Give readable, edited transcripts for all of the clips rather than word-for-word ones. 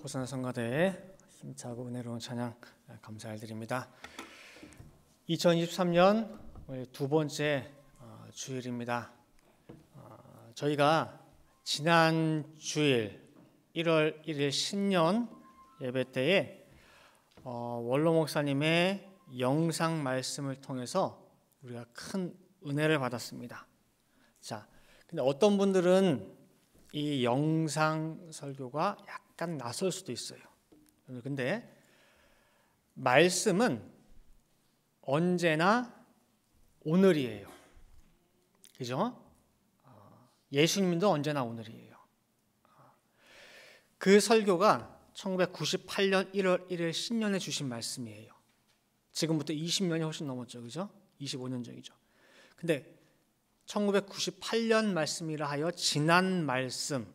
호산나 성가대의 힘차고 은혜로운 찬양 감사드립니다. 2023년 두 번째 주일입니다. 저희가 지난 주일 1월 1일 신년 예배 때에 원로 목사님의 영상 말씀을 통해서 우리가 큰 은혜를 받았습니다. 자, 근데 어떤 분들은 이 영상 설교가 약간 낯설 수도 있어요. 근데 말씀은 언제나 오늘이에요. 그죠? 예수님도 언제나 오늘이에요. 그 설교가 1998년 1월 1일 신년에 주신 말씀이에요. 지금부터 20년이 훨씬 넘었죠. 그죠? 25년 전이죠. 근데 1998년 말씀이라 하여 지난 말씀,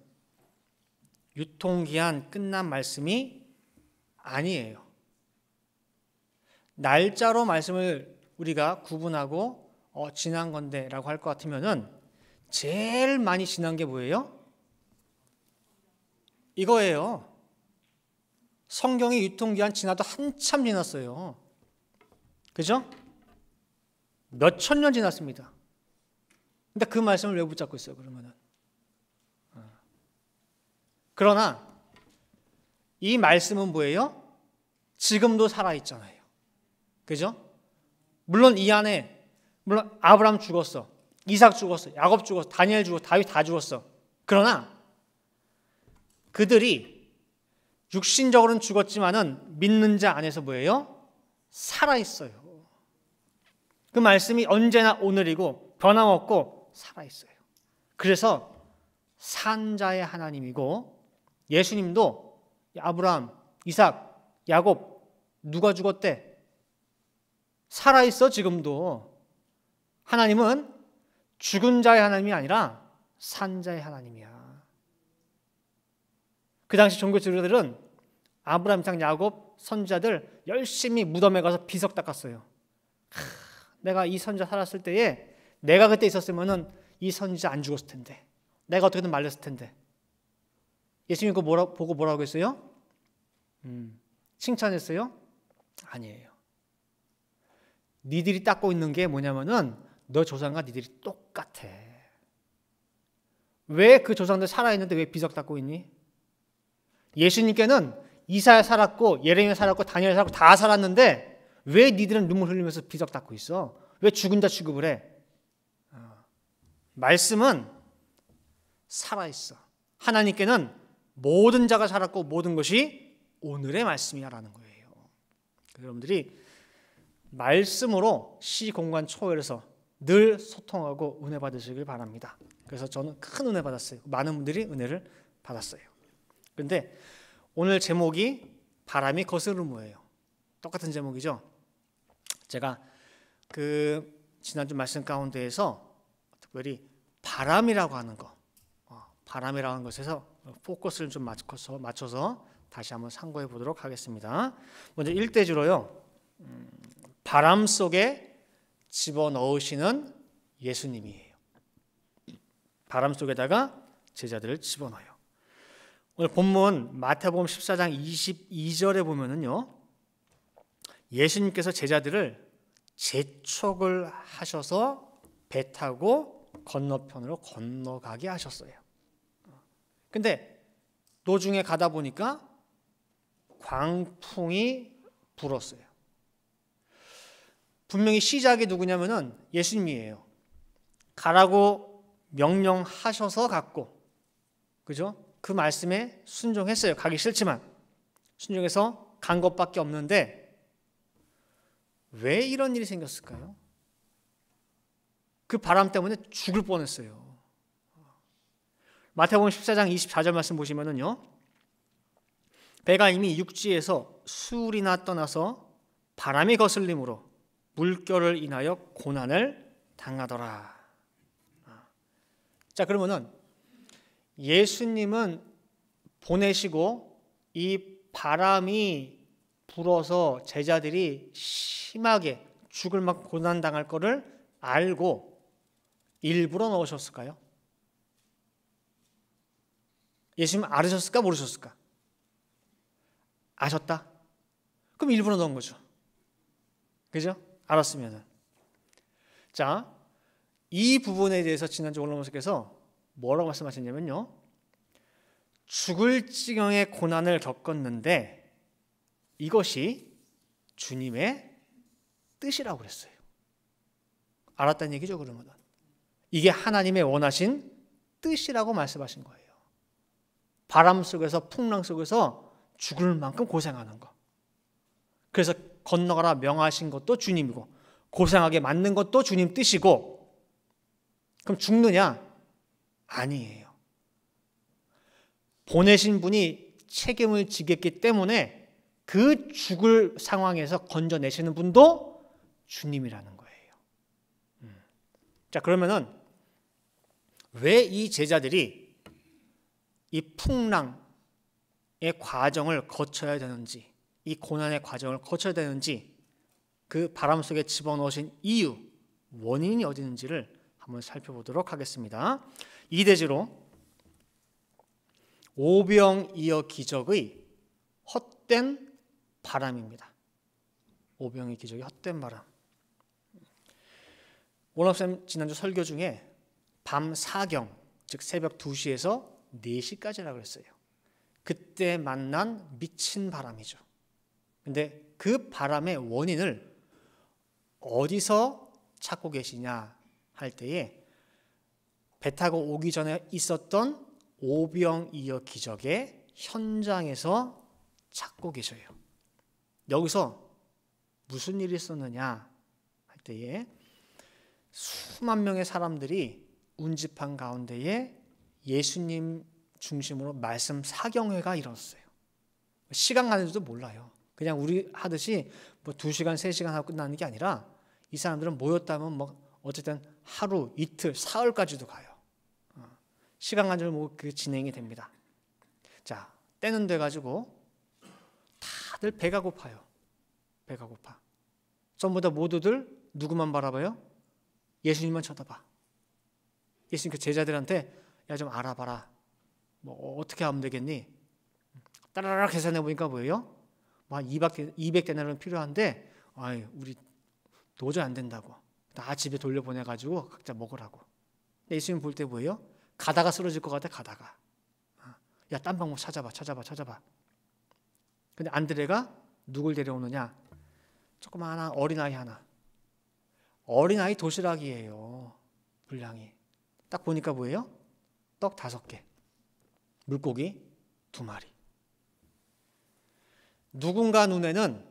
유통기한 끝난 말씀이 아니에요. 날짜로 말씀을 우리가 구분하고 지난 건데 라고 할 것 같으면은 제일 많이 지난 게 뭐예요? 이거예요. 성경이 유통기한 지나도 한참 지났어요. 그죠? 몇 천 년 지났습니다. 근데 그 말씀을 왜 붙잡고 있어요, 그러면은? 그러나 이 말씀은 뭐예요? 지금도 살아있잖아요. 그죠? 물론 이 안에, 물론 아브라함 죽었어, 이삭 죽었어, 야곱 죽었어, 다니엘 죽었어, 다윗 다 죽었어. 그러나 그들이 육신적으로는 죽었지만은 믿는 자 안에서 뭐예요? 살아있어요. 그 말씀이 언제나 오늘이고 변함없고 살아있어요. 그래서 산자의 하나님이고 예수님도 아브라함, 이삭, 야곱 누가 죽었대? 살아있어 지금도. 하나님은 죽은 자의 하나님이 아니라 산자의 하나님이야. 그 당시 종교 지도자들은 아브라함, 이삭, 야곱 선지자들 열심히 무덤에 가서 비석 닦았어요. 내가 이 선지자 살았을 때에 내가 그때 있었으면은 이 선지자 안 죽었을 텐데, 내가 어떻게든 말렸을 텐데. 예수님 그거 보고 뭐라고 했어요? 칭찬했어요? 아니에요. 니들이 닦고 있는 게 뭐냐면은 너 조상과 니들이 똑같아. 왜 그 조상들 살아있는데 왜 비석 닦고 있니? 예수님께는 이사야 살았고 예레미야 살았고 다니엘 살았고 다 살았는데 왜 니들은 눈물 흘리면서 비석 닦고 있어? 왜 죽은 자 취급을 해? 말씀은 살아있어. 하나님께는 모든 자가 살았고 모든 것이 오늘의 말씀이야라는 거예요. 여러분들이 말씀으로 시공간 초월해서 늘 소통하고 은혜 받으시길 바랍니다. 그래서 저는 큰 은혜 받았어요. 많은 분들이 은혜를 받았어요. 그런데 오늘 제목이 바람이 거스르무예요. 똑같은 제목이죠. 제가 지난주 말씀 가운데에서 특별히 바람이라고 하는 거, 바람이라고 하는 것에서 포커스를 좀 맞춰서 다시 한번 상고해 보도록 하겠습니다. 먼저 1대주로요. 바람 속에 집어넣으시는 예수님이에요. 바람 속에다가 제자들을 집어넣어요. 오늘 본문 마태복음 14장 22절에 보면은요. 예수님께서 제자들을 재촉을 하셔서 배 타고 건너편으로 건너가게 하셨어요. 근데 도중에 가다 보니까 광풍이 불었어요. 분명히 시작이 누구냐면은 예수님이에요. 가라고 명령하셔서 갔고, 그죠? 그 말씀에 순종했어요. 가기 싫지만 순종해서 간 것밖에 없는데 왜 이런 일이 생겼을까요? 그 바람 때문에 죽을 뻔했어요. 마태복음 14장 24절 말씀 보시면은요. 배가 이미 육지에서 수울이나 떠나서 바람이 거슬림으로 물결을 인하여 고난을 당하더라. 자, 그러면은 예수님은 보내시고 이 바람이 불어서 제자들이 심하게 죽을 막 고난 당할 거를 알고 일부러 넣으셨을까요? 예수님 알으셨을까 모르셨을까? 아셨다? 그럼 일부러 넣은 거죠. 그죠? 알았으면은. 자, 이 부분에 대해서 지난주 원로목사께서 뭐라고 말씀하셨냐면요. 죽을 지경의 고난을 겪었는데 이것이 주님의 뜻이라고 그랬어요. 알았다는 얘기죠, 그러면. 이게 하나님의 원하신 뜻이라고 말씀하신 거예요. 바람 속에서, 풍랑 속에서 죽을 만큼 고생하는 거. 그래서 건너가라 명하신 것도 주님이고 고생하게 만든 것도 주님 뜻이고, 그럼 죽느냐? 아니에요. 보내신 분이 책임을 지겠기 때문에 그 죽을 상황에서 건져내시는 분도 주님이라는 거예요. 자, 그러면은 왜 이 제자들이 이 풍랑의 과정을 거쳐야 되는지, 이 고난의 과정을 거쳐야 되는지, 그 바람 속에 집어넣으신 이유, 원인이 어디 있는지를 한번 살펴보도록 하겠습니다. 이대지로 오병이어 기적의 헛된 바람입니다. 오병이어 기적의 헛된 바람. 원업쌤 지난주 설교 중에 밤 4경, 즉 새벽 2시에서 4시까지라고 했어요. 그때 만난 미친 바람이죠. 근데 그 바람의 원인을 어디서 찾고 계시냐 할 때에 배 타고 오기 전에 있었던 오병이어 기적의 현장에서 찾고 계셔요. 여기서 무슨 일이 있었느냐 할 때에 수만 명의 사람들이 운집한 가운데에 예수님 중심으로 말씀 사경회가 일어났어요. 시간 가는 줄도 몰라요. 그냥 우리 하듯이 뭐 2시간, 3시간 하고 끝나는 게 아니라 이 사람들은 모였다면 뭐 어쨌든 하루, 이틀, 사흘까지도 가요. 시간 가는 줄 모르고 그 진행이 됩니다. 자, 때는 돼가지고 다들 배가 고파요. 배가 고파. 전부 다 모두들 누구만 바라봐요? 예수님만 쳐다봐. 예수님 그 제자들한테 야 좀 알아봐라. 뭐 어떻게 하면 되겠니? 따라락 계산해 보니까 뭐예요? 한 200데나리온 필요한데 아이, 우리 도저히 안 된다고. 다 집에 돌려보내가지고 각자 먹으라고. 예수님 볼 때 뭐예요? 가다가 쓰러질 것 같아. 가다가. 야, 딴 방법 찾아봐. 근데 안드레가 누굴 데려오느냐? 조그마한 어린아이 하나. 어린아이 도시락이에요. 분량이. 딱 보니까 뭐예요? 떡 5개. 물고기 2마리. 누군가 눈에는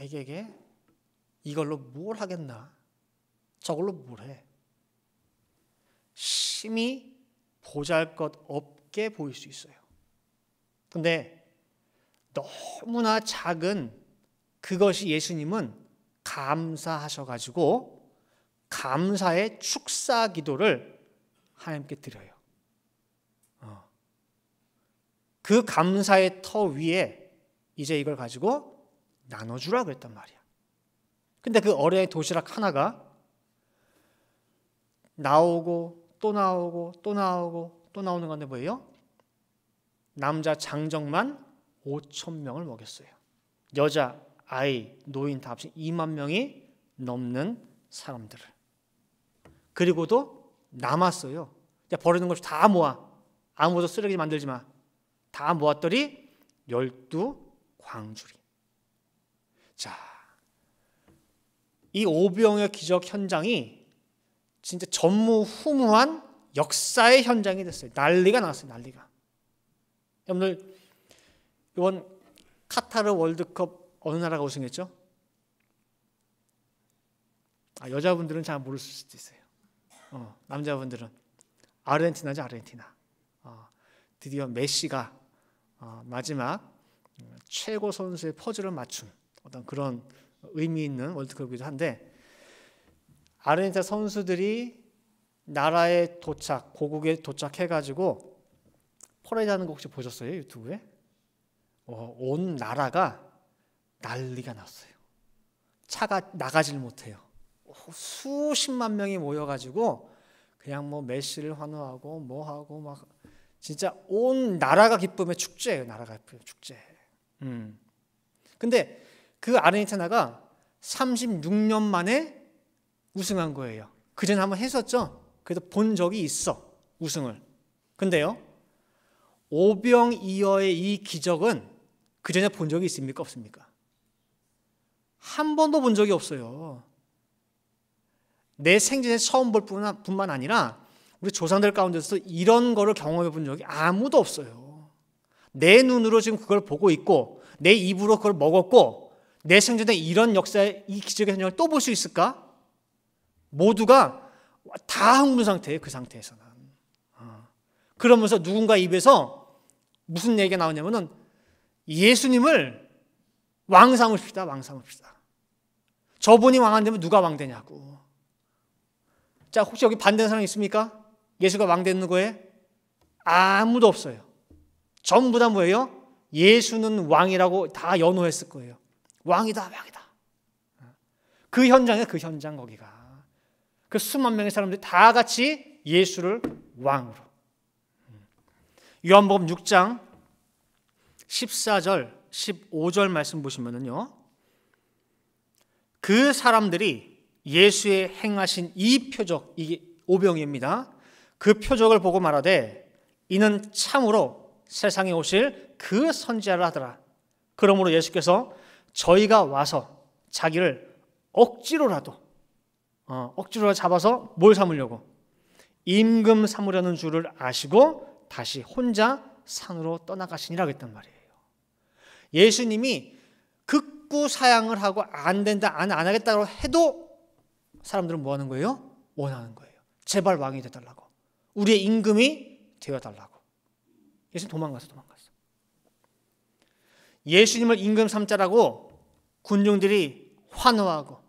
이게 이걸로 뭘 하겠나? 저걸로 뭘 해? 심히 보잘것없게 보일 수 있어요. 근데 너무나 작은 그것이 예수님은 감사하셔가지고 감사의 축사 기도를 하나님께 드려요. 그 감사의 터 위에 이제 이걸 가지고 나눠주라 그랬단 말이야. 근데 그 어린아이 도시락 하나가 나오고 또 나오고 또 나오고 또 나오는 건데 뭐예요? 남자 장정만 5,000명을 먹였어요. 여자, 아이, 노인 다 합친 2만 명이 넘는 사람들을. 그리고도 남았어요. 버리는 걸 다 모아. 아무도 쓰레기 만들지 마. 다 모았더니 12광주리. 자, 이 오병이어 기적 현장이 진짜 전무후무한 역사의 현장이 됐어요. 난리가 났어요. 난리가. 여러분들 이번 카타르 월드컵 어느 나라가 우승했죠? 여자분들은 잘 모를 수도 있어요. 남자분들은 아르헨티나죠. 아르헨티나. 드디어 메시가 마지막 최고 선수의 퍼즐을 맞춘 어떤 그런 의미 있는 월드컵이기도 한데, 아르헨티나 선수들이 나라에 도착, 고국에 도착해가지고 퍼레이드하는 거 혹시 보셨어요? 유튜브에? 온 나라가 난리가 났어요. 차가 나가질 못해요. 수십만 명이 모여가지고 그냥 뭐 메시를 환호하고 뭐 하고 막 진짜 온 나라가 기쁨의 축제예요. 나라가 기쁨의 축제. 근데 그 아르헨티나가 36년 만에 우승한 거예요. 그전에 한번 했었죠. 그래도 본 적이 있어, 우승을. 근데요, 오병이어의 이 기적은 그전에 본 적이 있습니까? 없습니까? 한 번도 본 적이 없어요. 내 생전에 처음 볼 뿐만 아니라 우리 조상들 가운데서 이런 거를 경험해 본 적이 아무도 없어요. 내 눈으로 지금 그걸 보고 있고 내 입으로 그걸 먹었고 내 생전에 이런 역사의 이 기적의 현장을 또 볼 수 있을까? 모두가 다 흥분 상태예요. 그 상태에서는. 그러면서 누군가 입에서 무슨 얘기가 나오냐면은 예수님을 왕 삼읍시다. 왕 삼읍시다. 저분이 왕 안 되면 누가 왕 되냐고. 자, 혹시 여기 반대하는 사람 있습니까? 예수가 왕 되는 거에? 아무도 없어요. 전부 다 뭐예요? 예수는 왕이라고 다 연호했을 거예요. 왕이다, 왕이다. 그 현장에 그 현장 거기가. 그 수만 명의 사람들이 다 같이 예수를 왕으로. 요한복음 6장 14절, 15절 말씀 보시면은요. 그 사람들이 예수의 행하신 이 표적, 이게 오병이입니다. 그 표적을 보고 말하되 이는 참으로 세상에 오실 그 선지자라 하더라. 그러므로 예수께서 저희가 와서 자기를 억지로라도 잡아서 뭘 삼으려고? 임금 삼으려는 줄을 아시고 다시 혼자 산으로 떠나가시니라 했단 말이에요. 예수님이 극구 사양을 하고 안 된다, 안 하겠다고 해도 사람들은 뭐 하는 거예요? 원하는 거예요. 제발 왕이 되달라고. 우리의 임금이 되어달라고. 예수님 도망갔어. 예수님을 임금 삼자라고 군중들이 환호하고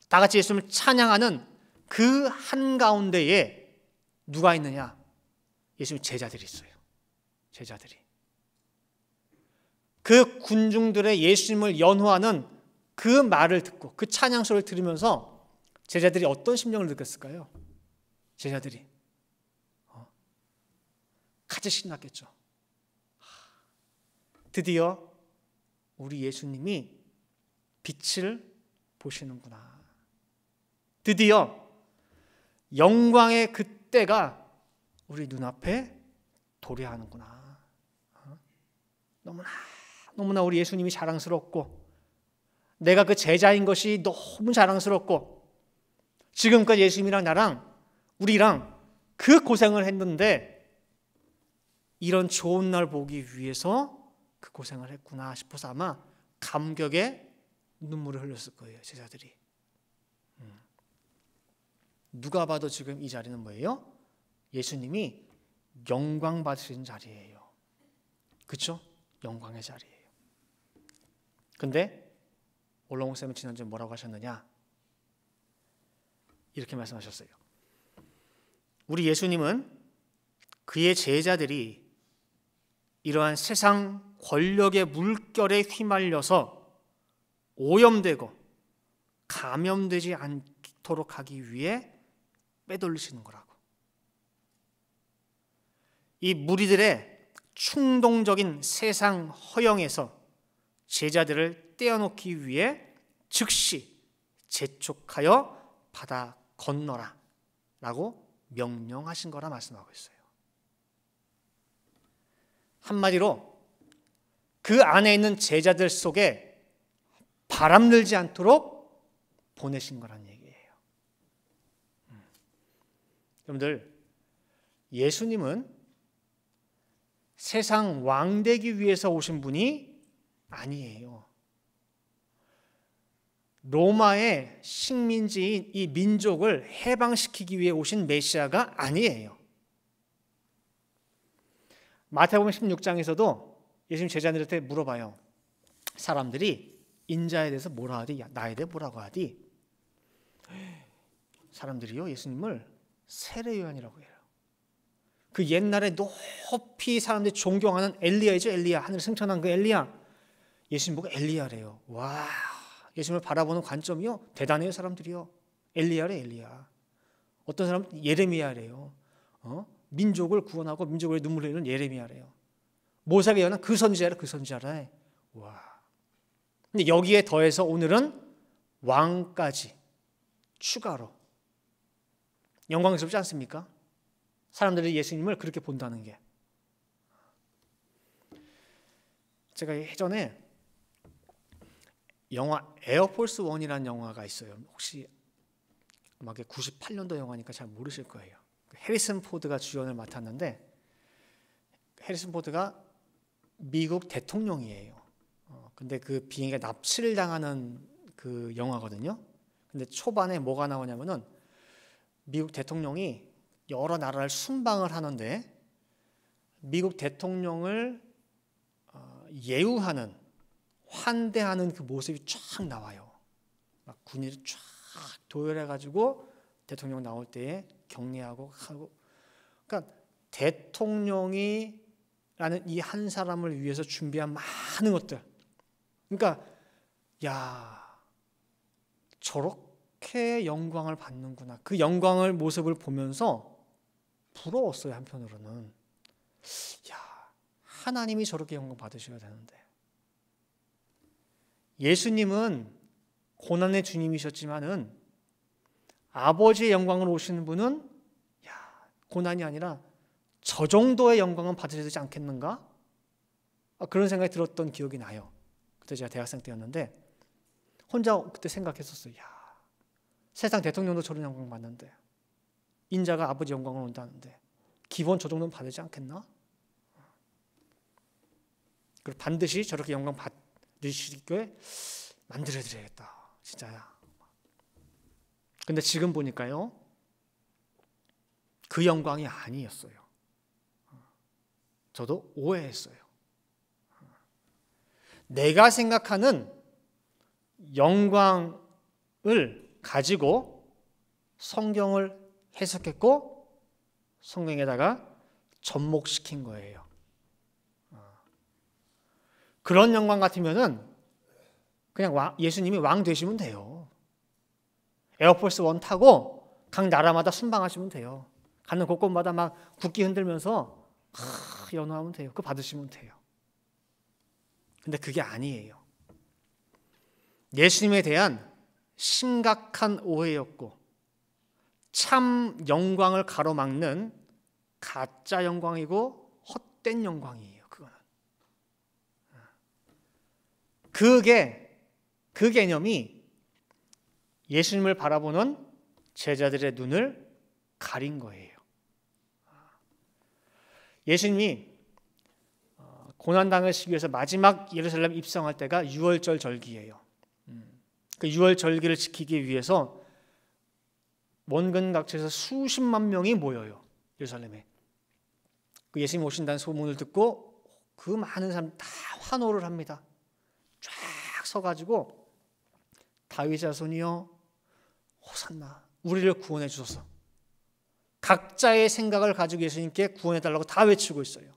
다 같이 예수님을 찬양하는 그 한가운데에 누가 있느냐? 예수님 제자들이 있어요. 제자들이. 그 군중들의 예수님을 연호하는 그 말을 듣고 그 찬양 소리를 들으면서 제자들이 어떤 심정을 느꼈을까요? 제자들이 같이 신났겠죠. 드디어 우리 예수님이 빛을 보시는구나. 드디어 영광의 그때가 우리 눈앞에 도래하는구나. 너무나 우리 예수님이 자랑스럽고 내가 그 제자인 것이 너무 자랑스럽고 지금까지 예수님이랑 나랑 우리랑 그 고생을 했는데 이런 좋은 날 보기 위해서 그 고생을 했구나 싶어서 아마 감격에 눈물을 흘렸을 거예요. 제자들이. 누가 봐도 지금 이 자리는 뭐예요? 예수님이 영광 받으신 자리예요. 그렇죠? 영광의 자리예요. 근데 올라온 쌤은 지난주에 뭐라고 하셨느냐? 이렇게 말씀하셨어요. 우리 예수님은 그의 제자들이 이러한 세상 권력의 물결에 휘말려서 오염되고 감염되지 않도록 하기 위해 빼돌리시는 거라고. 이 무리들의 충동적인 세상 허영에서 제자들을 떼어놓기 위해 즉시 재촉하여 바다 건너라 라고 명령하신 거라 말씀하고 있어요. 한마디로 그 안에 있는 제자들 속에 바람 들지 않도록 보내신 거란 얘기예요. 여러분들, 예수님은 세상 왕 되기 위해서 오신 분이 아니에요. 로마의 식민지인 이 민족을 해방시키기 위해 오신 메시아가 아니에요. 마태복음 16장에서도 예수님 제자들한테 물어봐요. 사람들이 인자에 대해서 뭐라 하디? 나에 대해 뭐라고 하디? 사람들이요, 예수님을 세례 요한이라고 해요. 그 옛날에 높이 사람들이 존경하는 엘리야이죠. 엘리야, 하늘 승천한 그 엘리야. 예수님 보고 엘리야래요. 와, 예수님을 바라보는 관점이요 대단해요. 사람들이요. 엘리야래, 엘리야. 어떤 사람은 예레미야래요. 민족을 구원하고 민족의 눈물 흘리는 예레미야래요. 모세에게 예언한 그 선지자라, 그 선지자라. 와. 근데 여기에 더해서 오늘은 왕까지 추가로. 영광스럽지 않습니까? 사람들이 예수님을 그렇게 본다는 게. 제가 예전에 영화 에어포스 1이라는 영화가 있어요. 혹시 아마 98년도 영화니까 잘 모르실 거예요. 해리슨 포드가 주연을 맡았는데, 해리슨 포드가 미국 대통령이에요. 근데 그 비행기가 납치를 당하는 그 영화거든요. 근데 초반에 뭐가 나오냐면은 미국 대통령이 여러 나라를 순방을 하는데 미국 대통령을 예우하는, 환대하는 그 모습이 쫙 나와요. 막 군인이 쫙 도열해가지고 대통령 나올 때에 격려하고 하고. 그러니까 대통령이라는 이 한 사람을 위해서 준비한 많은 것들. 그러니까 야, 저렇게 영광을 받는구나. 그 영광을 모습을 보면서 부러웠어요. 한편으로는 야, 하나님이 저렇게 영광 받으셔야 되는데. 예수님은 고난의 주님이셨지만은 아버지의 영광을 오시는 분은 고난이 아니라 저 정도의 영광은 받으셔야 되지 않겠는가? 그런 생각이 들었던 기억이 나요. 그때 제가 대학생 때였는데 혼자 그때 생각했었어요. 세상 대통령도 저런 영광 받는데 인자가 아버지 영광을 온다는데 기본 저 정도는 받지 않겠나? 그리고 반드시 저렇게 영광 받으시게 만들어드려야겠다. 진짜야. 근데 지금 보니까요, 그 영광이 아니었어요. 저도 오해했어요. 내가 생각하는 영광을 가지고 성경을 해석했고 성경에다가 접목시킨 거예요. 그런 영광 같으면은 그냥 예수님이 왕 되시면 돼요. 에어포스 1 타고 각 나라마다 순방하시면 돼요. 가는 곳곳마다 막 국기 흔들면서 연호하면 돼요. 그거 받으시면 돼요. 근데 그게 아니에요. 예수님에 대한 심각한 오해였고 참 영광을 가로막는 가짜 영광이고 헛된 영광이에요. 그거는. 그 개념이 예수님을 바라보는 제자들의 눈을 가린 거예요. 예수님이 고난당하시기 위해서 마지막 예루살렘 입성할 때가 6월절 절기예요. 그 6월 절기를 지키기 위해서 원근 각처에서 수십만 명이 모여요. 예루살렘에. 그 예수님 오신다는 소문을 듣고 그 많은 사람 다 환호를 합니다. 쫙 서가지고 다윗의 자손이여 호산나 우리를 구원해 주소서. 각자의 생각을 가지고 예수님께 구원해달라고 다 외치고 있어요.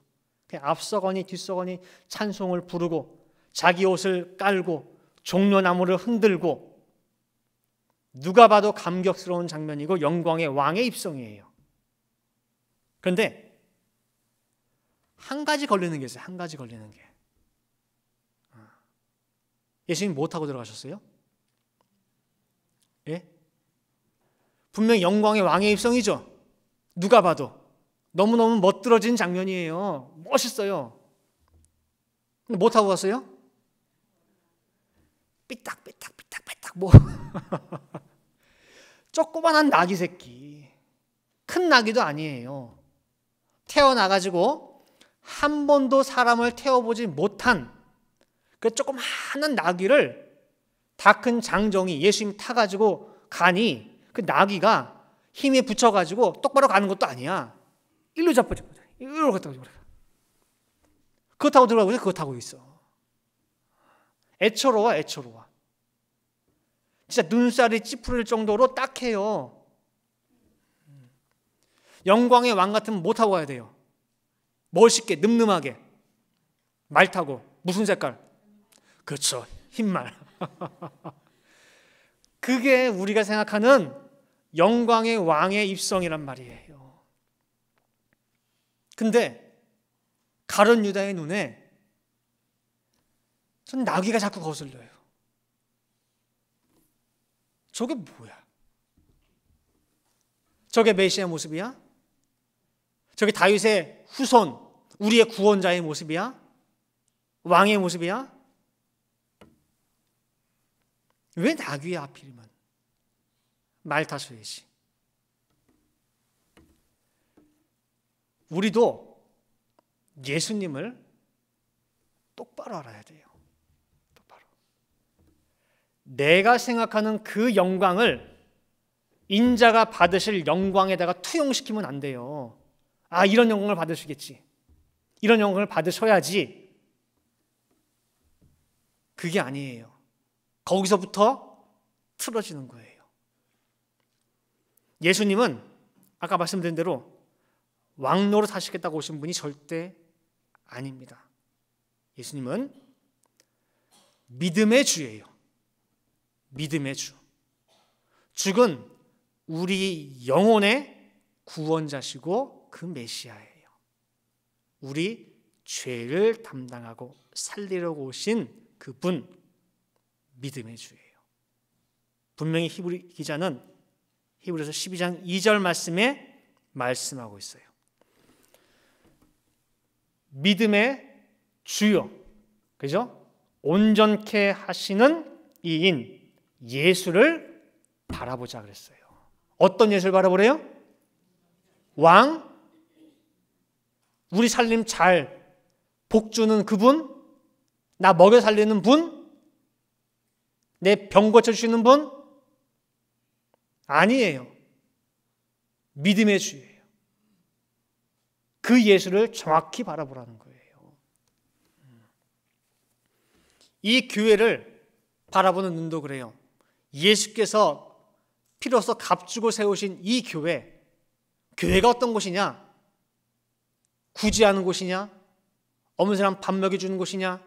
그냥 앞서거니 뒤서거니 찬송을 부르고 자기 옷을 깔고 종려나무를 흔들고 누가 봐도 감격스러운 장면이고 영광의 왕의 입성이에요. 그런데 한 가지 걸리는 게 있어요. 한 가지 걸리는 게. 예수님 뭐 타고 들어가셨어요? 예? 분명히 영광의 왕의 입성이죠. 누가 봐도 너무너무 멋들어진 장면이에요. 멋있어요. 근데 뭐 타고 갔어요? 삐딱삐딱 뭐 조그만한 나귀 새끼. 큰 나귀도 아니에요. 태어나가지고 한 번도 사람을 태워보지 못한 그 조그만한 나귀를 다 큰 장정이 예수님 타가지고 가니 그 나귀가 힘에 붙여가지고 똑바로 가는 것도 아니야. 일로 잡아. 일로 갔다 오자. 그거 타고 들어가고 그거 타고 있어. 애처로워. 진짜 눈살이 찌푸릴 정도로 딱해요. 영광의 왕 같으면 뭐 타고 가야 돼요? 멋있게 늠름하게 말 타고. 무슨 색깔? 그렇죠. 흰말. 그게 우리가 생각하는 영광의 왕의 입성이란 말이에요. 근데 가룟 유다의 눈에 전 나귀가 자꾸 거슬려요. 저게 뭐야? 저게 메시아 모습이야? 저게 다윗의 후손, 우리의 구원자의 모습이야? 왕의 모습이야? 왜 나귀야 하필이면? 말 타서야지. 우리도 예수님을 똑바로 알아야 돼요. 똑바로. 내가 생각하는 그 영광을 인자가 받으실 영광에다가 투영시키면 안 돼요. 아, 이런 영광을 받으시겠지. 이런 영광을 받으셔야지. 그게 아니에요. 거기서부터 틀어지는 거예요. 예수님은 아까 말씀드린 대로 왕노로 사시겠다고 오신 분이 절대 아닙니다. 예수님은 믿음의 주예요. 믿음의 주. 죽은 우리 영혼의 구원자시고 그 메시아예요. 우리 죄를 담당하고 살리려고 오신 그분, 믿음의 주예요. 분명히 히브리 기자는 히브리서 12장 2절 말씀에 말씀하고 있어요. 믿음의 주요, 그죠? 온전케 하시는 이인 예수를 바라보자 그랬어요. 어떤 예수를 바라보래요? 왕, 우리 살림 잘 복주는 그분, 나 먹여 살리는 분, 내 병 고쳐주시는 분? 아니에요. 믿음의 주예요. 그 예수를 정확히 바라보라는 거예요. 이 교회를 바라보는 눈도 그래요. 예수께서 피로써 값주고 세우신 이 교회, 교회가 어떤 곳이냐? 구제하는 곳이냐? 없는 사람 밥 먹여주는 곳이냐?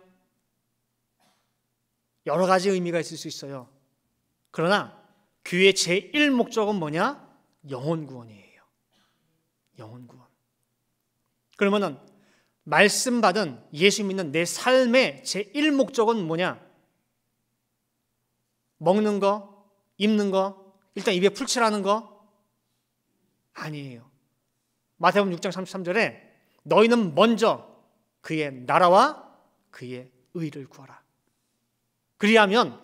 여러 가지 의미가 있을 수 있어요. 그러나 교회의 제1목적은 뭐냐? 영혼 구원이에요. 영혼 구원. 그러면은 말씀 받은 예수 믿는 내 삶의 제1목적은 뭐냐? 먹는 거, 입는 거, 일단 입에 풀칠하는 거? 아니에요. 마태복음 6장 33절에 너희는 먼저 그의 나라와 그의 의를 구하라. 그리하면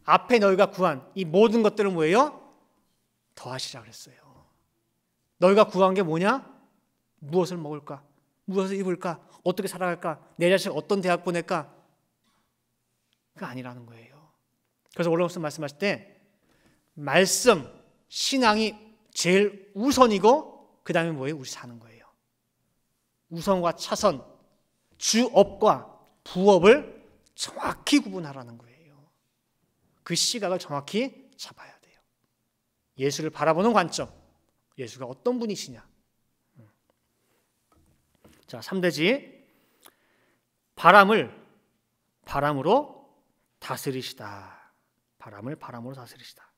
앞에 너희가 구한 이 모든 것들은 뭐예요? 더하시라 그랬어요. 너희가 구한 게 뭐냐? 무엇을 먹을까? 무엇을 입을까? 어떻게 살아갈까? 내 자식 어떤 대학 보낼까? 그게 아니라는 거예요. 그래서 올라오면서 말씀하실 때 말씀, 신앙이 제일 우선이고 그 다음에 뭐예요? 우리 사는 거예요. 우선과 차선, 주업과 부업을 정확히 구분하라는 거예요. 그 시각을 정확히 잡아야 돼요. 예수를 바라보는 관점, 예수가 어떤 분이시냐. 자, 3대지 바람으로 다스리시다. 바람을 바람으로 다스리시다.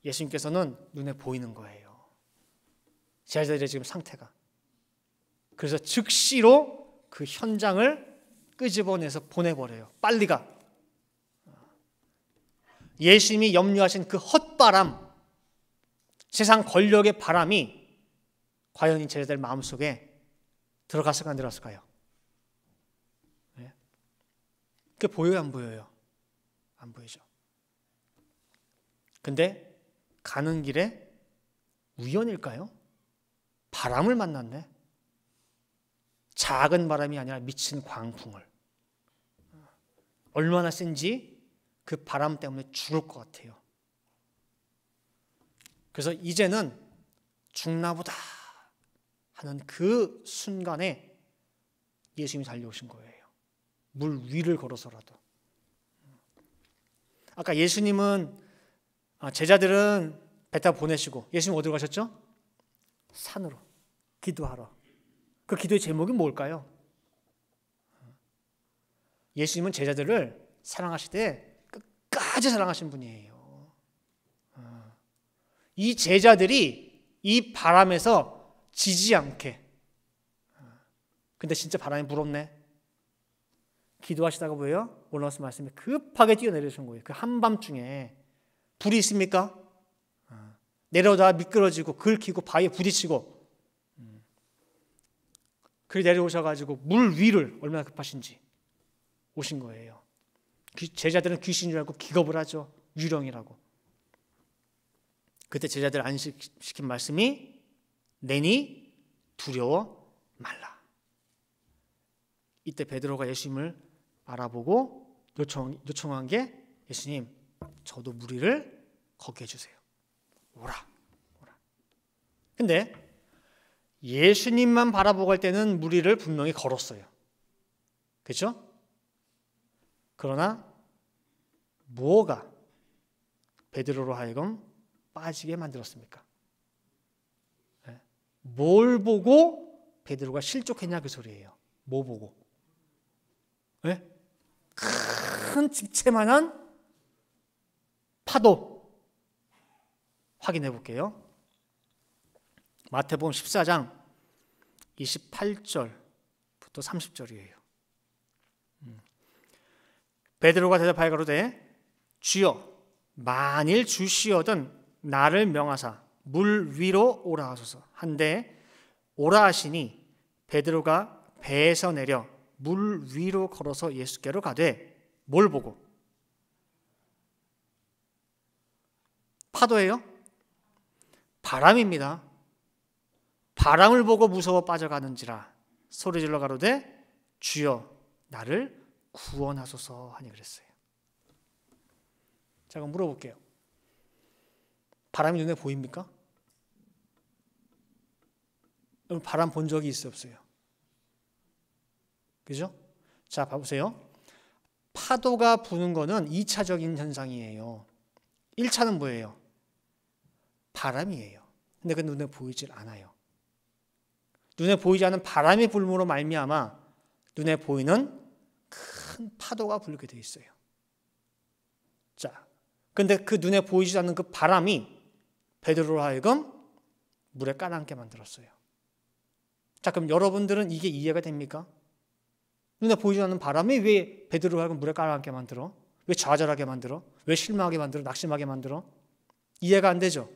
예수님께서는 눈에 보이는 거예요. 제자들의 지금 상태가. 그래서 즉시로 그 현장을 끄집어내서 보내버려요. 빨리 가. 예수님이 염려하신 그 헛바람, 세상 권력의 바람이 과연 이 제자들 마음속에 들어갔을까 안 들어갔을까요? 네? 그게 보여요 안 보여요? 안 보이죠. 근데 가는 길에 우연일까요? 바람을 만났네. 작은 바람이 아니라 미친 광풍을. 얼마나 센지 그 바람 때문에 죽을 것 같아요. 그래서 이제는 죽나보다 하는 그 순간에 예수님이 달려오신 거예요. 물 위를 걸어서라도. 아까 예수님은 제자들은 배 타고 보내시고 예수님 어디로 가셨죠? 산으로 기도하러. 그 기도의 제목이 뭘까요? 예수님은 제자들을 사랑하시되 끝까지 사랑하신 분이에요. 이 제자들이 이 바람에서 지지 않게 근데 진짜 바람이 불었네. 기도하시다가 뭐예요? 올라와서 말씀이 급하게 뛰어내리신 거예요. 그 한밤중에. 불이 있습니까? 내려오다가 미끄러지고 긁히고 바위에 부딪히고. 그리 내려오셔가지고 물 위를 얼마나 급하신지 오신 거예요. 제자들은 귀신인 줄 알고 기겁을 하죠. 유령이라고. 그때 제자들 안식시킨 말씀이 내니 두려워 말라. 이때 베드로가 예수님을 알아보고 요청한 게 예수님, 저도 무리를 걷게 해주세요. 오라. 근데 예수님만 바라보고 할 때는 무리를 분명히 걸었어요. 그렇죠? 그러나 뭐가 베드로로 하여금 빠지게 만들었습니까? 뭘 보고 베드로가 실족했냐 그 소리예요. 뭐 보고? 큰 집채만한 파도 확인해 볼게요. 마태복음 14장 28절부터 30절이에요. 베드로가 대답하여 가로되 주여 만일 주시어든 나를 명하사 물 위로 오라 하소서 한데 오라 하시니 베드로가 배에서 내려 물 위로 걸어서 예수께로 가되 뭘 보고? 파도예요? 바람입니다. 바람을 보고 무서워 빠져가는지라 소리질러 가로되 주여 나를 구원하소서 하니 그랬어요. 자, 그럼 물어볼게요. 바람이 눈에 보입니까? 여러분 바람 본 적이 있어요, 없어요? 그죠? 자, 봐보세요. 파도가 부는 거는 2차적인 현상이에요. 1차는 뭐예요? 바람이에요. 근데 그 눈에 보이질 않아요. 눈에 보이지 않는 바람이 불므로 말미암아 눈에 보이는 큰 파도가 불게 돼 있어요. 자, 근데 그 눈에 보이지 않는 그 바람이 베드로로 하여금 물에 가라앉게 만들었어요. 자, 그럼 여러분들은 이게 이해가 됩니까? 눈에 보이지 않는 바람이 왜 베드로로 하여금 물에 가라앉게 만들어? 왜 좌절하게 만들어? 왜 실망하게 만들어? 낙심하게 만들어? 이해가 안 되죠?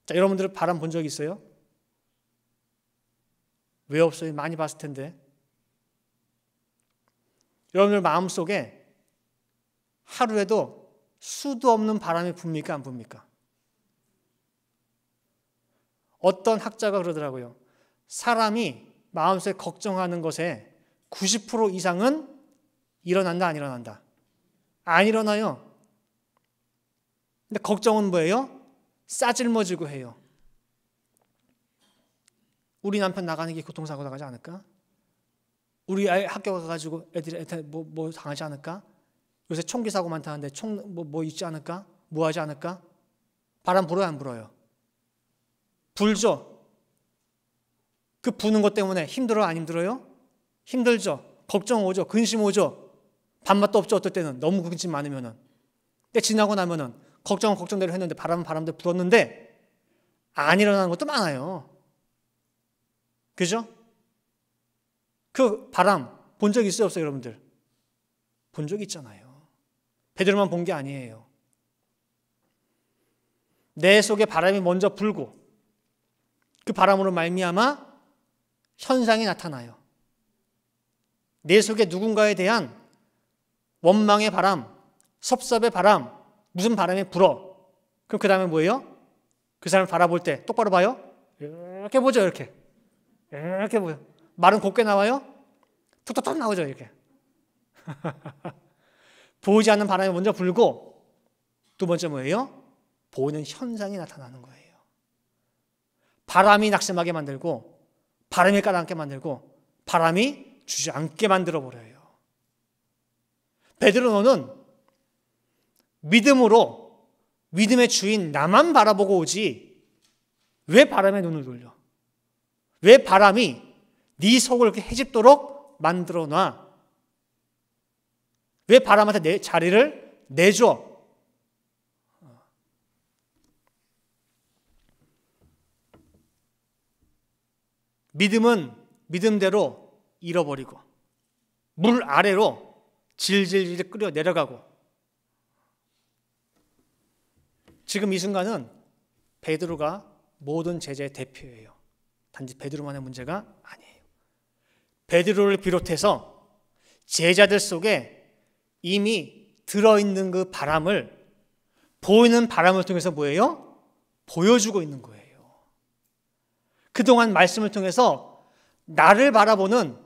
자, 여러분들 바람 본 적 있어요? 왜 없어요? 많이 봤을 텐데. 여러분들 마음속에 하루에도 수도 없는 바람이 붑니까? 안 붑니까? 어떤 학자가 그러더라고요. 사람이 마음속에 걱정하는 것에 90% 이상은 일어난다, 안 일어난다? 안 일어나요. 근데 걱정은 뭐예요? 싸질머지고 해요. 우리 남편 나가는 게 교통사고 나가지 않을까? 우리 아이 학교 가가지고 애들이 뭐 당하지 않을까? 요새 총기 사고 많다는데 뭐 있지 않을까? 뭐 하지 않을까? 바람 불어요, 안 불어요? 불죠. 그 부는 것 때문에 힘들어요, 안 힘들어요? 힘들죠. 걱정 오죠. 근심 오죠. 밥맛도 없죠. 어떨 때는 너무 근심 많으면은. 근데 지나고 나면은 걱정은 걱정대로 했는데 바람은 바람대로 불었는데 안 일어나는 것도 많아요. 그죠? 그 바람 본 적 있어요, 없어요, 여러분들? 본 적 있잖아요. 베드로만 본 게 아니에요. 내 속에 바람이 먼저 불고 그 바람으로 말미암아 현상이 나타나요. 내 속에 누군가에 대한 원망의 바람, 섭섭의 바람, 무슨 바람이 불어. 그럼 그 다음에 뭐예요? 그 사람을 바라볼 때 똑바로 봐요? 이렇게 보죠, 이렇게. 이렇게 보여. 말은 곱게 나와요? 툭툭툭 나오죠, 이렇게. 보이지 않는 바람이 먼저 불고 두 번째 뭐예요? 보이는 현상이 나타나는 거예요. 바람이 낙심하게 만들고 바람이 가라앉게 만들고 바람이 주저앉게 만들어버려요. 베드로 너는 믿음으로 믿음의 주인 나만 바라보고 오지 왜 바람에 눈을 돌려? 왜 바람이 네 속을 그렇게 헤집도록 만들어 놔? 왜 바람한테 내 자리를 내줘? 믿음은 믿음대로 잃어버리고 물 아래로 질질질 끌어 내려가고, 지금 이 순간은 베드로가 모든 제자의 대표예요. 단지 베드로만의 문제가 아니에요. 베드로를 비롯해서 제자들 속에 이미 들어있는 그 바람을, 보이는 바람을 통해서 뭐예요? 보여주고 있는 거예요. 그동안 말씀을 통해서 나를 바라보는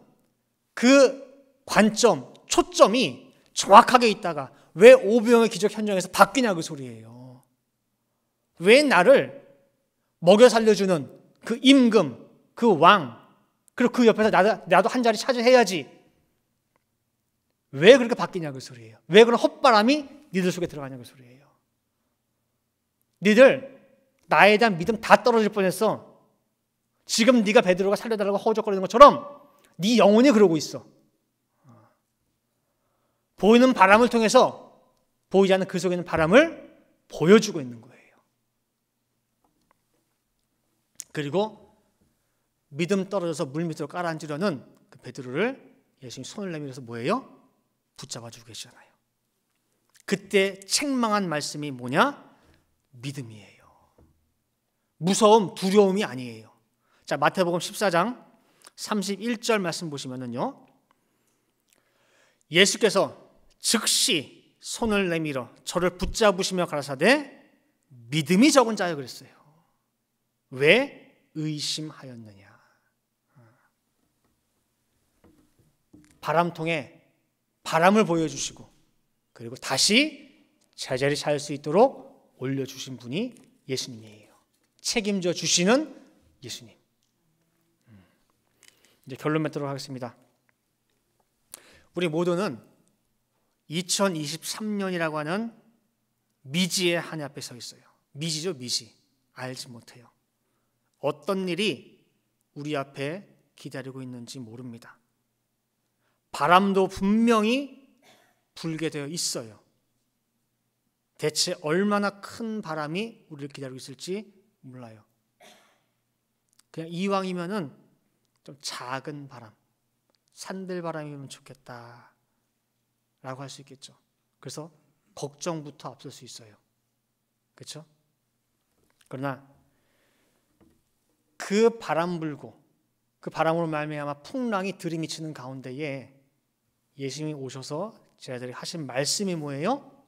그 관점, 초점이 정확하게 있다가 왜 오병의 기적 현장에서 바뀌냐 그 소리예요. 왜 나를 먹여 살려주는 그 임금, 그 왕, 그리고 그 옆에서 나도 한 자리 차지해야지, 왜 그렇게 바뀌냐 그 소리예요. 왜 그런 헛바람이 니들 속에 들어가냐 그 소리예요. 니들 나에 대한 믿음 다 떨어질 뻔했어. 지금 네가 베드로가 살려달라고 허우적거리는 것처럼 네 영혼이 그러고 있어. 보이는 바람을 통해서 보이지 않는 그 속에 있는 바람을 보여주고 있는 거예요. 그리고 믿음 떨어져서 물 밑으로 깔아앉으려는 그 베드로를 예수님이 손을 내밀어서 뭐예요? 붙잡아주고 계시잖아요. 그때 책망한 말씀이 뭐냐? 믿음이에요. 무서움, 두려움이 아니에요. 자, 마태복음 14장 31절 말씀 보시면은요, 예수께서 즉시 손을 내밀어 저를 붙잡으시며 가라사대 믿음이 적은 자여 그랬어요. 왜? 의심하였느냐. 바람통에 바람을 보여주시고 그리고 다시 제자리 잘 수 있도록 올려주신 분이 예수님이에요. 책임져 주시는 예수님. 이제 결론 맺도록 하겠습니다. 우리 모두는 2023년이라고 하는 미지의 한 해 앞에 서 있어요. 미지죠, 미지. 알지 못해요. 어떤 일이 우리 앞에 기다리고 있는지 모릅니다. 바람도 분명히 불게 되어 있어요. 대체 얼마나 큰 바람이 우리를 기다리고 있을지 몰라요. 그냥 이왕이면은 좀 작은 바람, 산들바람이면 좋겠다 라고 할 수 있겠죠. 그래서 걱정부터 앞설 수 있어요. 그렇죠? 그러나 그 바람 불고 그 바람으로 말미암아 풍랑이 들이미치는 가운데에 예수님이 오셔서 제자들이 하신 말씀이 뭐예요?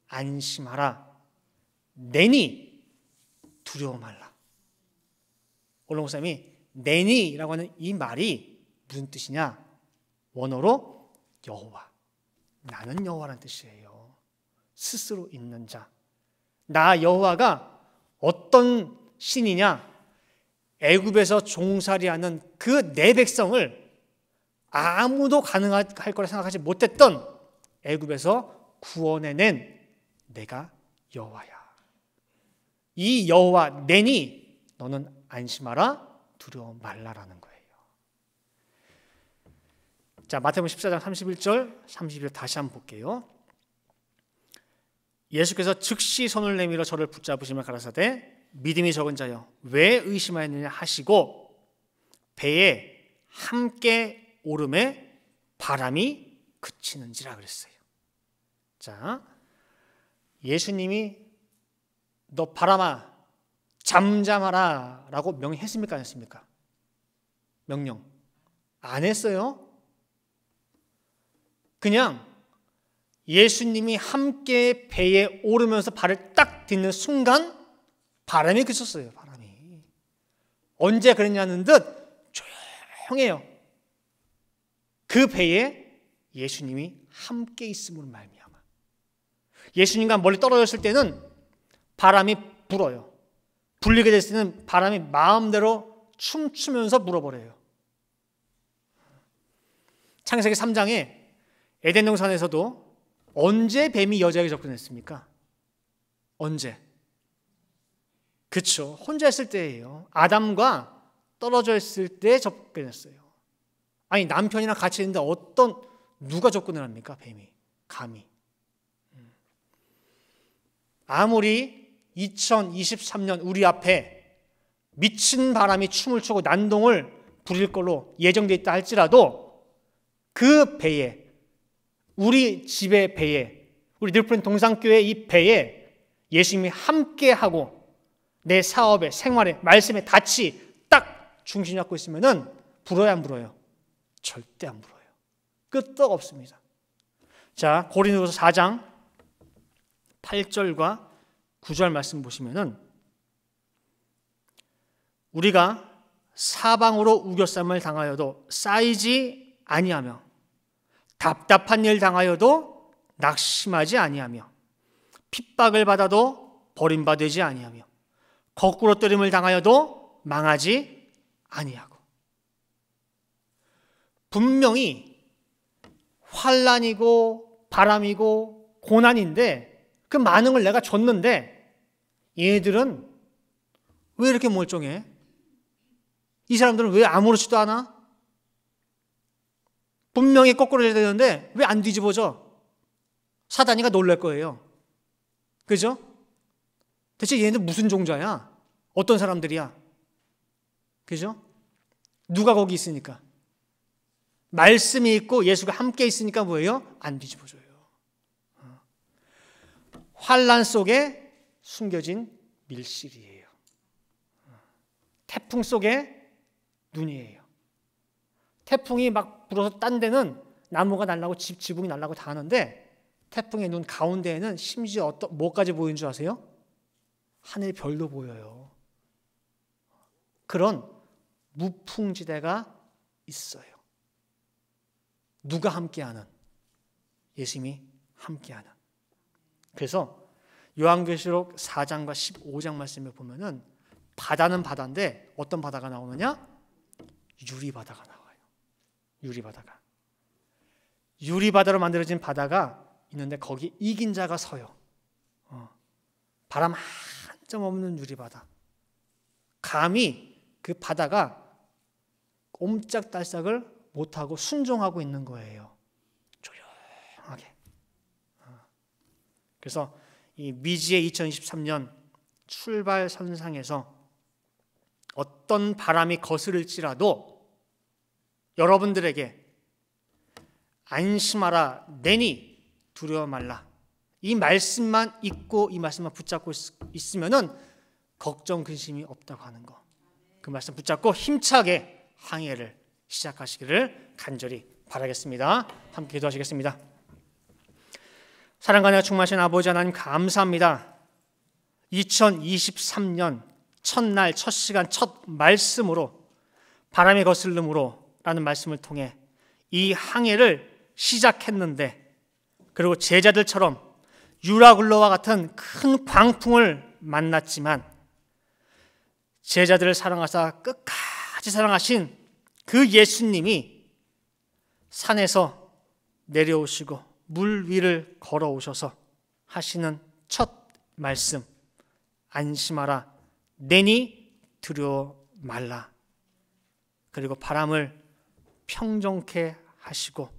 안심하라. 내니 두려워 말라. 오늘 목사님이 내니라고 하는 이 말이 무슨 뜻이냐? 원어로 여호와. 나는 여호와라는 뜻이에요. 스스로 있는 자. 나 여호와가 어떤 신이냐? 애굽에서 종살이하는 그 내 백성을 아무도 가능할 거라 생각하지 못했던 애굽에서 구원해낸 내가 여호와야. 이 여호와 내니 너는 안심하라, 두려워 말라라는 거예요. 자, 마태복음 14장 31절 32절 다시 한번 볼게요. 예수께서 즉시 손을 내밀어 저를 붙잡으시며 가라사대 믿음이 적은 자여 왜 의심하였느냐 하시고 배에 함께 오름에 바람이 그치는지라 그랬어요. 자, 예수님이 너 바람아 잠잠하라 라고 명령했습니까? 안 했습니까? 명령 안 했어요. 그냥 예수님이 함께 배에 오르면서 발을 딱 딛는 순간 바람이 그쳤어요. 바람이. 언제 그랬냐는 듯 조용해요. 그 배에 예수님이 함께 있음으로 말미암아. 예수님과 멀리 떨어졌을 때는 바람이 불어요. 불리게 됐을 때는 바람이 마음대로 춤추면서 불어버려요. 창세기 3장에 에덴 동산에서도 언제 뱀이 여자에게 접근했습니까? 언제? 그렇죠. 혼자 있을 때예요. 아담과 떨어져 있을 때 접근했어요. 아니 남편이랑 같이 있는데 누가 접근을 합니까? 뱀이. 감히. 아무리 2023년 우리 앞에 미친 바람이 춤을 추고 난동을 부릴 걸로 예정되어 있다 할지라도 그 배에, 우리 집의 배에, 우리 늘프린 동산교회 이 배에 예수님이 함께하고 내 사업에, 생활에, 말씀에 같이 딱 중심 잡고 있으면은 불어요, 안 불어요? 절대 안 불어요. 끄떡 없습니다. 자, 고린도서 4장 8절과 9절 말씀 보시면은 우리가 사방으로 우겨쌈을 당하여도 쌓이지 아니하며 답답한 일 당하여도 낙심하지 아니하며 핍박을 받아도 버림받지 아니하며 거꾸로 뜨림을 당하여도 망하지 아니하고. 분명히 환난이고 바람이고 고난인데 그 많은 걸 내가 줬는데 얘들은 왜 이렇게 멀쩡해? 이 사람들은 왜 아무렇지도 않아? 분명히 거꾸로져야 되는데 왜 안 뒤집어져? 사단이가 놀랄 거예요. 그죠? 대체 얘네들 무슨 종자야? 어떤 사람들이야? 그죠? 누가 거기 있으니까? 말씀이 있고 예수가 함께 있으니까 뭐예요? 안 뒤집어져요. 환난 속에 숨겨진 밀실이에요. 태풍 속에 눈이에요. 태풍이 막 불어서 딴 데는 나무가 날라고 지붕이 날라고 다 하는데 태풍의 눈 가운데에는 심지어 뭐까지 보이는 줄 아세요? 하늘 별도 보여요. 그런 무풍지대가 있어요. 누가 함께하는? 예수님이 함께하는. 그래서 요한계시록 4장과 15장 말씀을 보면은 바다는 바다인데 어떤 바다가 나오느냐? 유리바다가 나와요. 유리바다가. 유리바다로 만들어진 바다가 있는데 거기 이긴 자가 서요. 바람 한 점 없는 유리바다. 감히 그 바다가 옴짝달싹을 못하고 순종하고 있는 거예요. 조용하게. 그래서 이 미지의 2023년 출발 선상에서 어떤 바람이 거스를지라도 여러분들에게 안심하라, 내니 두려워 말라. 이 말씀만 읽고 이 말씀만 붙잡고 있으면은 걱정 근심이 없다고 하는 거. 그 말씀 붙잡고 힘차게 항해를 시작하시기를 간절히 바라겠습니다. 함께 기도하시겠습니다. 사랑과 은혜가 충만하신 아버지 하나님 감사합니다. 2023년 첫날, 첫 시간, 첫 말씀으로 바람이 거슬름으로 라는 말씀을 통해 이 항해를 시작했는데 그리고 제자들처럼 유라굴로와 같은 큰 광풍을 만났지만 제자들을 사랑하사 끝까지 사랑하신 그 예수님이 산에서 내려오시고 물 위를 걸어오셔서 하시는 첫 말씀, 안심하라, 내니 두려워 말라. 그리고 바람을 평정케 하시고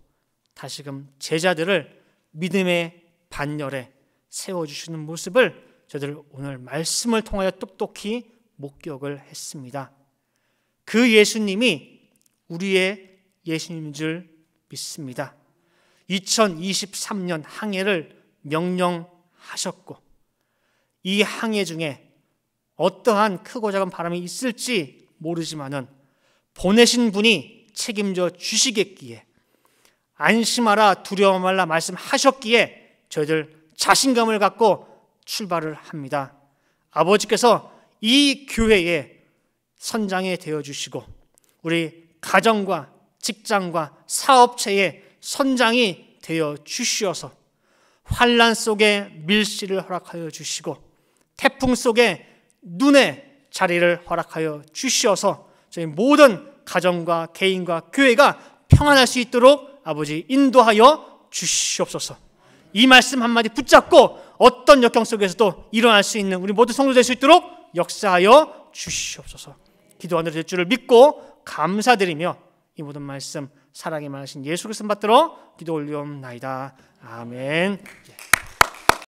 다시금 제자들을 믿음의 반열에 세워주시는 모습을 저희들 오늘 말씀을 통하여 똑똑히 목격을 했습니다. 그 예수님이 우리의 예수님인 줄 믿습니다. 2023년 항해를 명령하셨고 이 항해 중에 어떠한 크고 작은 바람이 있을지 모르지만은 보내신 분이 책임져 주시겠기에 안심하라 두려워 말라 말씀하셨기에 저희들 자신감을 갖고 출발을 합니다. 아버지께서 이 교회의 선장이 되어주시고 우리 가정과 직장과 사업체의 선장이 되어주시어서 환난 속에 밀실을 허락하여 주시고 태풍 속에 눈의 자리를 허락하여 주시어서 저희 모든 가정과 개인과 교회가 평안할 수 있도록 아버지 인도하여 주시옵소서. 이 말씀 한마디 붙잡고 어떤 역경 속에서도 일어날 수 있는 우리 모두 성도 될 수 있도록 역사하여 주시옵소서. 기도하는 될 줄을 믿고 감사드리며 이 모든 말씀 사랑이 많으신 예수 그리스도 받들어 기도 올리옵나이다. 아멘.